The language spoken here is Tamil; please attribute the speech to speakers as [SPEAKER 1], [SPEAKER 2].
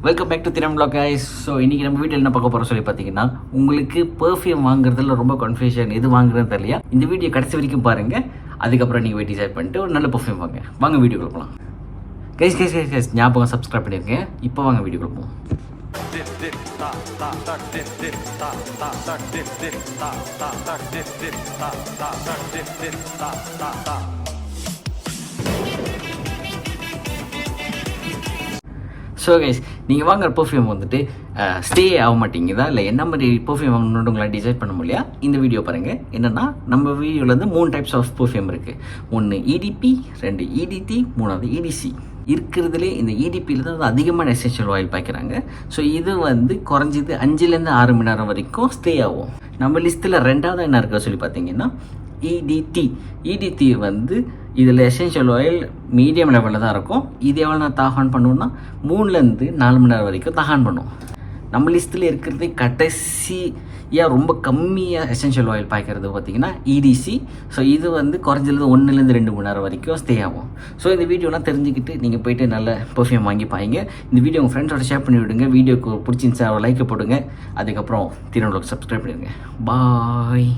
[SPEAKER 1] வெல்கம் பேக் டு தினம் vlog guys. ஸோ இன்றைக்கி நம்ம வீட்டில் என்ன பார்க்க போகிறோம் சொல்லி பார்த்தீங்கன்னா, உங்களுக்கு பெர்ஃப்யூம் வாங்குறதுல ரொம்ப கன்ஃபியூஷன், எது வாங்குறதுன்னு தெரியலையா? இந்த வீடியோ கடைசி வரைக்கும் பாருங்கள். அதுக்கப்புறம் நீங்கள் போய் டிசைட் பண்ணிட்டு ஒரு நல்ல பெர்ஃப்யூம் வாங்க வீடியோக்குள்ள போகலாம். கைஸ் ஞாபகம் சப்ஸ்கிரைப் பண்ணியிருக்கேன். இப்போ வாங்க வீடியோக்குள்ள போவோம். ஸோ கைஸ், நீங்கள் வாங்குற பெர்ஃப்யூம் வந்துட்டு ஸ்டே ஆக மாட்டேங்குதா, இல்லை என்ன மாதிரி பெர்ஃப்யூம் வாங்கணுன்னு உங்களால் டிசைட் பண்ண முடியா? இந்த வீடியோ பாருங்கள். என்னென்னா, நம்ம வீடியோவில் வந்து 3 டைப்ஸ் ஆஃப் பெர்ஃப்யூம் இருக்குது. 1 EDP, 2 EDT, 3 EDC. இருக்கிறதுலே இந்த EDPயில் தான் அதிகமான எசென்ஷியல் ஆயில் பாய்க்கிறாங்க. ஸோ இது வந்து குறைஞ்சது 5லேருந்து 6 மணி நேரம் வரைக்கும் ஸ்டே ஆகும். நம்ம லிஸ்ட்டில் 2வது என்ன இருக்கிற சொல்லி பார்த்தீங்கன்னா EDT வந்து இதில் எசென்ஷியல் ஆயில் மீடியம் லெவலில் தான் இருக்கும். இது எவ்வளோ நான் தாகான் பண்ணுவோம்னா 3லேருந்து 4 மணி நேரம் வரைக்கும் தாகான் பண்ணுவோம். நம்ம லிஸ்ட்டில் இருக்கிறது கடைசியாக ரொம்ப கம்மியாக எசென்ஷியல் ஆயில் பாய்க்கிறது பார்த்திங்கன்னா EDC. ஸோ இது வந்து குறைஞ்சது 1லேருந்து 2 மணி நேரம் வரைக்கும் ஸ்டே ஆகும். ஸோ இந்த வீடியோலாம் தெரிஞ்சுக்கிட்டு நீங்கள் போய்ட்டு நல்ல பெர்ஃப்யூம் வாங்கி பாய்ங்க. இந்த வீடியோ உங்கள் ஃப்ரெண்ட்ஸோட ஷேர் பண்ணி விடுங்க. வீடியோக்கு பிடிச்சிருந்துச்சா லைக்கை போடுங்க. அதுக்கப்புறம் தினம் vlog சப்ஸ்கிரைப் பண்ணிடுங்க. பாய்.